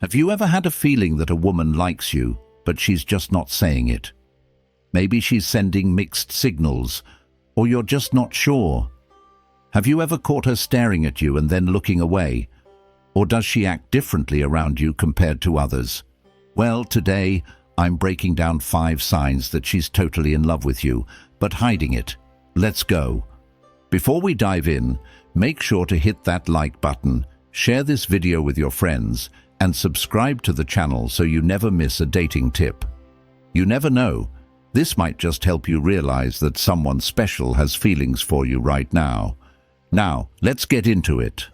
Have you ever had a feeling that a woman likes you, but she's just not saying it? Maybe she's sending mixed signals, or you're just not sure. Have you ever caught her staring at you and then looking away? Or does she act differently around you compared to others? Well, today, I'm breaking down 5 signs that she's totally in love with you, but hiding it. Let's go. Before we dive in, make sure to hit that like button, share this video with your friends, and subscribe to the channel so you never miss a dating tip. You never know, this might just help you realize that someone special has feelings for you right now. Now, let's get into it.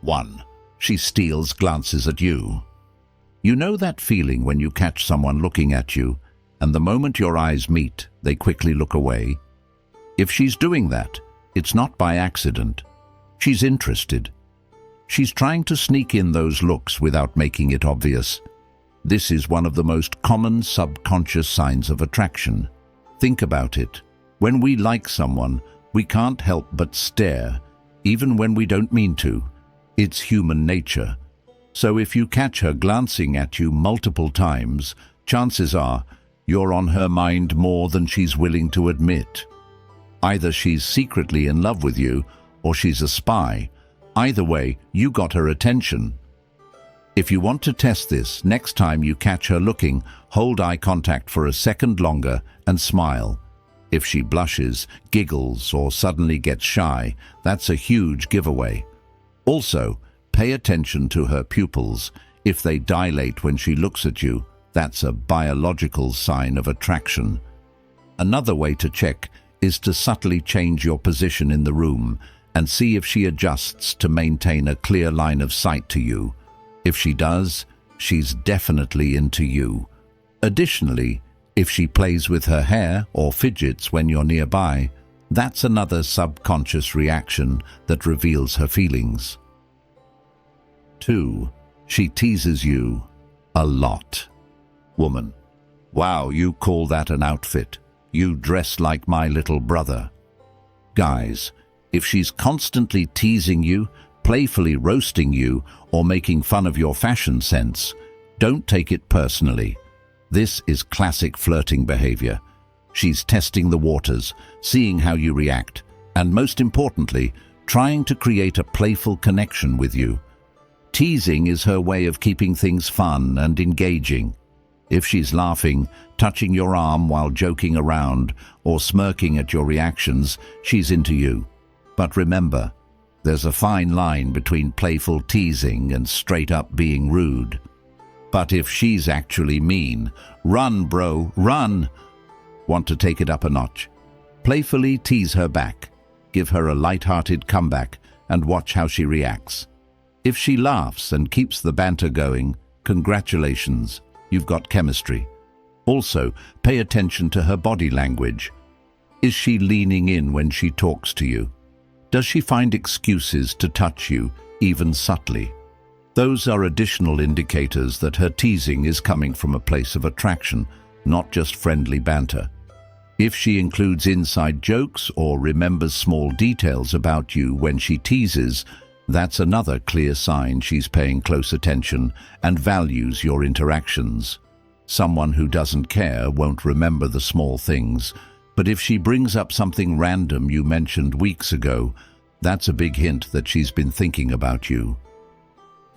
1. She steals glances at you. You know that feeling when you catch someone looking at you, and the moment your eyes meet, they quickly look away? If she's doing that, it's not by accident. She's interested. She's trying to sneak in those looks without making it obvious. This is one of the most common subconscious signs of attraction. Think about it. When we like someone, we can't help but stare, even when we don't mean to. It's human nature. So if you catch her glancing at you multiple times, chances are you're on her mind more than she's willing to admit. Either she's secretly in love with you, or she's a spy. Either way, you got her attention. If you want to test this, next time you catch her looking, hold eye contact for a second longer and smile. If she blushes, giggles, or suddenly gets shy, that's a huge giveaway. Also, pay attention to her pupils. If they dilate when she looks at you, that's a biological sign of attraction. Another way to check is to subtly change your position in the room and see if she adjusts to maintain a clear line of sight to you. If she does, she's definitely into you. Additionally, if she plays with her hair or fidgets when you're nearby, that's another subconscious reaction that reveals her feelings. 2. She teases you a lot. Woman: wow, you call that an outfit? You dress like my little brother. Guys: if she's constantly teasing you, playfully roasting you, or making fun of your fashion sense, don't take it personally. This is classic flirting behavior. She's testing the waters, seeing how you react, and most importantly, trying to create a playful connection with you. Teasing is her way of keeping things fun and engaging. If she's laughing, touching your arm while joking around, or smirking at your reactions, she's into you. But remember, there's a fine line between playful teasing and straight-up being rude. But if she's actually mean, run, bro, run! Want to take it up a notch? Playfully tease her back. Give her a light-hearted comeback and watch how she reacts. If she laughs and keeps the banter going, congratulations, you've got chemistry. Also, pay attention to her body language. Is she leaning in when she talks to you? Does she find excuses to touch you, even subtly? Those are additional indicators that her teasing is coming from a place of attraction, not just friendly banter. If she includes inside jokes or remembers small details about you when she teases, that's another clear sign she's paying close attention and values your interactions. Someone who doesn't care won't remember the small things, but if she brings up something random you mentioned weeks ago, that's a big hint that she's been thinking about you.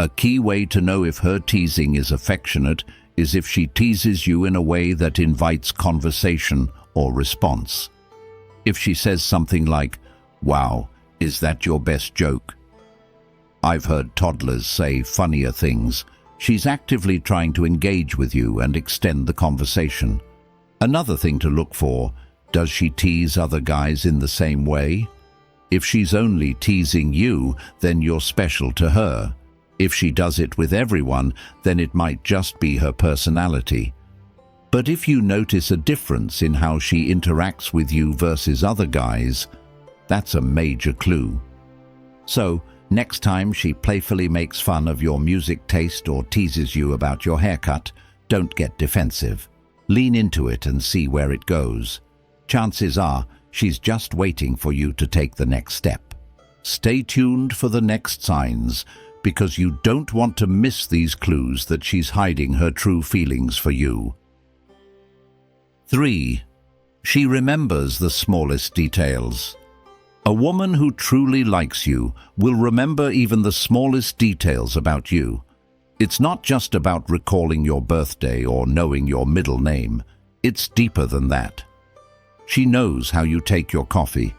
A key way to know if her teasing is affectionate is if she teases you in a way that invites conversation or response. If she says something like, "Wow, is that your best joke?" I've heard toddlers say funnier things. She's actively trying to engage with you and extend the conversation. Another thing to look for: does she tease other guys in the same way? If she's only teasing you, then you're special to her. If she does it with everyone, then it might just be her personality. But if you notice a difference in how she interacts with you versus other guys, that's a major clue. So, next time she playfully makes fun of your music taste or teases you about your haircut, don't get defensive. Lean into it and see where it goes. Chances are she's just waiting for you to take the next step. Stay tuned for the next signs, because you don't want to miss these clues that she's hiding her true feelings for you. 3. She remembers the smallest details. A woman who truly likes you will remember even the smallest details about you. It's not just about recalling your birthday or knowing your middle name. It's deeper than that. She knows how you take your coffee,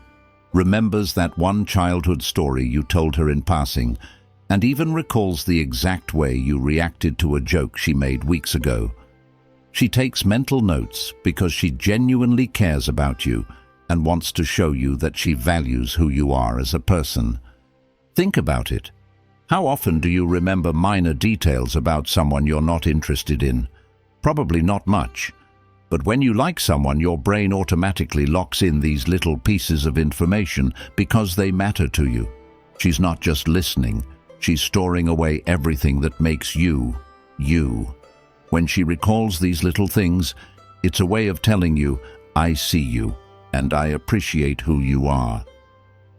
remembers that one childhood story you told her in passing, and even recalls the exact way you reacted to a joke she made weeks ago. She takes mental notes because she genuinely cares about you and wants to show you that she values who you are as a person. Think about it. How often do you remember minor details about someone you're not interested in? Probably not much. But when you like someone, your brain automatically locks in these little pieces of information because they matter to you. She's not just listening, she's storing away everything that makes you, you. When she recalls these little things, it's a way of telling you, I see you, and I appreciate who you are.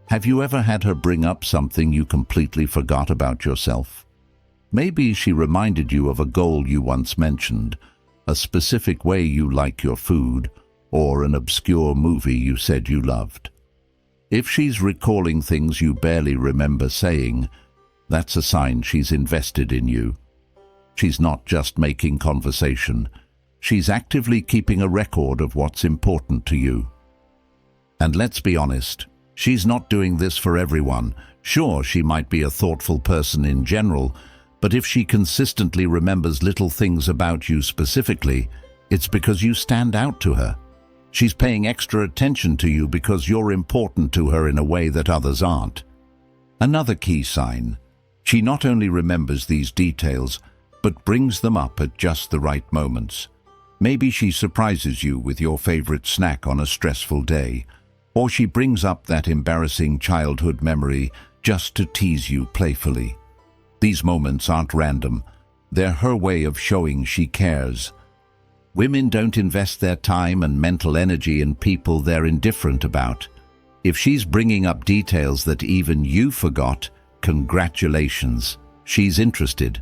Have you ever had her bring up something you completely forgot about yourself? Maybe she reminded you of a goal you once mentioned, a specific way you like your food, or an obscure movie you said you loved. If she's recalling things you barely remember saying, that's a sign she's invested in you. She's not just making conversation, she's actively keeping a record of what's important to you. And let's be honest, she's not doing this for everyone. Sure, she might be a thoughtful person in general, but if she consistently remembers little things about you specifically, it's because you stand out to her. She's paying extra attention to you because you're important to her in a way that others aren't. Another key sign, she not only remembers these details, but brings them up at just the right moments. Maybe she surprises you with your favorite snack on a stressful day, or she brings up that embarrassing childhood memory just to tease you playfully. These moments aren't random. They're her way of showing she cares. Women don't invest their time and mental energy in people they're indifferent about. If she's bringing up details that even you forgot, congratulations, she's interested.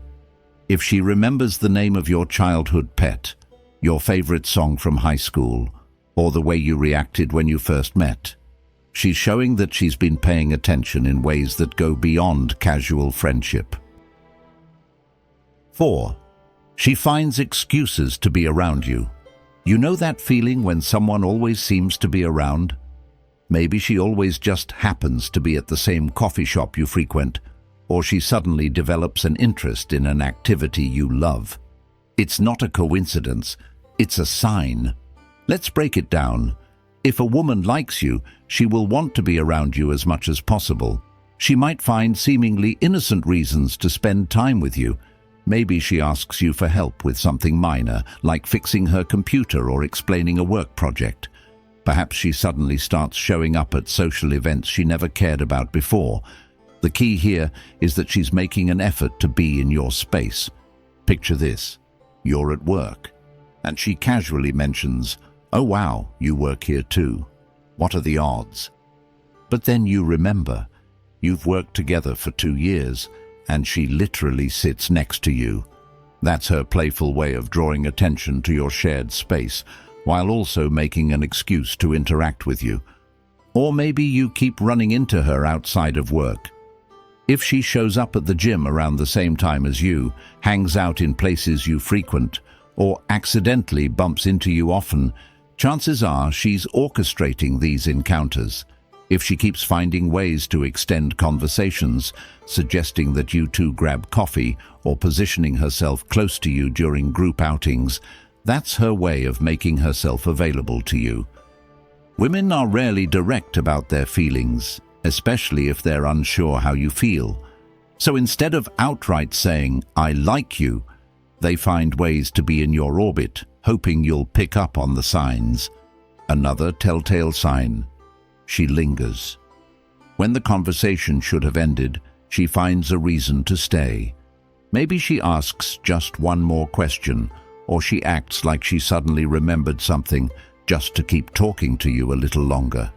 If she remembers the name of your childhood pet, your favorite song from high school, or the way you reacted when you first met, she's showing that she's been paying attention in ways that go beyond casual friendship. 4. She finds excuses to be around you. You know that feeling when someone always seems to be around? Maybe she always just happens to be at the same coffee shop you frequent, or she suddenly develops an interest in an activity you love. It's not a coincidence, it's a sign. Let's break it down. If a woman likes you, she will want to be around you as much as possible. She might find seemingly innocent reasons to spend time with you. Maybe she asks you for help with something minor, like fixing her computer or explaining a work project. Perhaps she suddenly starts showing up at social events she never cared about before. The key here is that she's making an effort to be in your space. Picture this. You're at work, and she casually mentions, "Oh wow, you work here too. What are the odds?" But then you remember, you've worked together for 2 years, and she literally sits next to you. That's her playful way of drawing attention to your shared space, while also making an excuse to interact with you. Or maybe you keep running into her outside of work. If she shows up at the gym around the same time as you, hangs out in places you frequent, or accidentally bumps into you often, chances are she's orchestrating these encounters. If she keeps finding ways to extend conversations, suggesting that you two grab coffee, or positioning herself close to you during group outings, that's her way of making herself available to you. Women are rarely direct about their feelings, especially if they're unsure how you feel. So instead of outright saying, "I like you," they find ways to be in your orbit, hoping you'll pick up on the signs. Another telltale sign. She lingers. When the conversation should have ended, she finds a reason to stay. Maybe she asks just one more question, or she acts like she suddenly remembered something just to keep talking to you a little longer.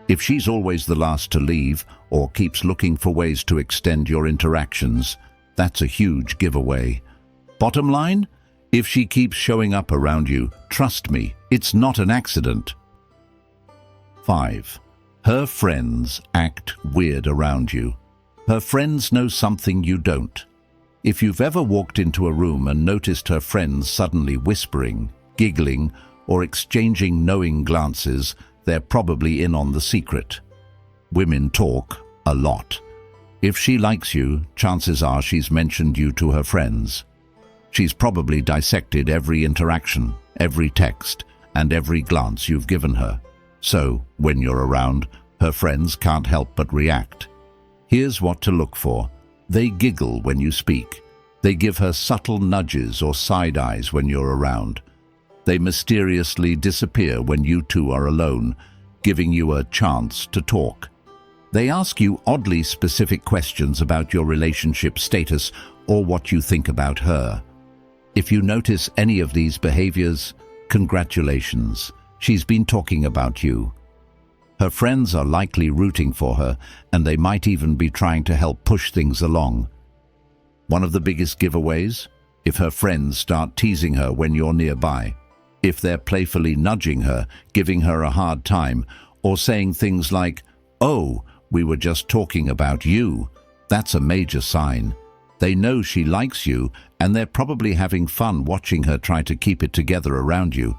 If she's always the last to leave, or keeps looking for ways to extend your interactions, That's a huge giveaway. Bottom line, if she keeps showing up around you, trust me, it's not an accident. 5. Her friends act weird around you. Her friends know something you don't. If you've ever walked into a room and noticed her friends suddenly whispering, giggling, or exchanging knowing glances, they're probably in on the secret. Women talk a lot. If she likes you, chances are she's mentioned you to her friends. She's probably dissected every interaction, every text, and every glance you've given her. So, when you're around, her friends can't help but react. Here's what to look for. They giggle when you speak. They give her subtle nudges or side eyes when you're around. They mysteriously disappear when you two are alone, giving you a chance to talk. They ask you oddly specific questions about your relationship status or what you think about her. If you notice any of these behaviors, congratulations, she's been talking about you. Her friends are likely rooting for her, and they might even be trying to help push things along. One of the biggest giveaways? If her friends start teasing her when you're nearby. If they're playfully nudging her, giving her a hard time, or saying things like, "Oh, we were just talking about you," that's a major sign. They know she likes you, and they're probably having fun watching her try to keep it together around you.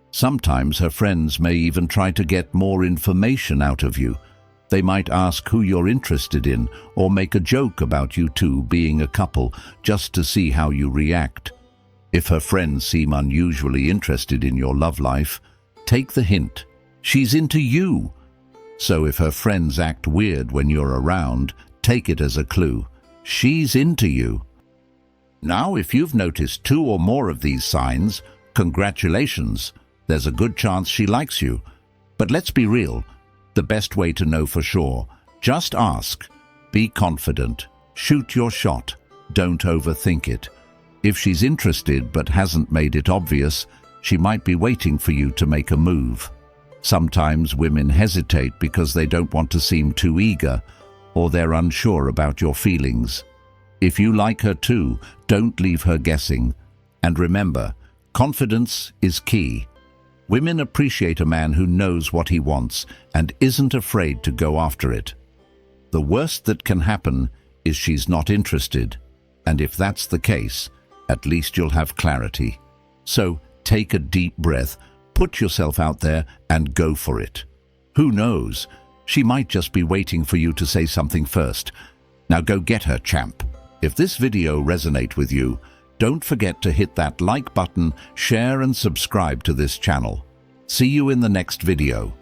Sometimes her friends may even try to get more information out of you. They might ask who you're interested in, or make a joke about you two being a couple, just to see how you react. If her friends seem unusually interested in your love life, take the hint. She's into you. So if her friends act weird when you're around, take it as a clue. She's into you. Now, if you've noticed 2 or more of these signs, congratulations. There's a good chance she likes you. But let's be real. The best way to know for sure, just ask. Be confident. Shoot your shot. Don't overthink it. If she's interested but hasn't made it obvious, she might be waiting for you to make a move. Sometimes women hesitate because they don't want to seem too eager, or they're unsure about your feelings. If you like her too, don't leave her guessing. And remember, confidence is key. Women appreciate a man who knows what he wants and isn't afraid to go after it. The worst that can happen is she's not interested, and if that's the case, at least you'll have clarity. So take a deep breath, put yourself out there, and go for it. Who knows? She might just be waiting for you to say something first. Now go get her, champ. If this video resonates with you, don't forget to hit that like button, share and subscribe to this channel. See you in the next video.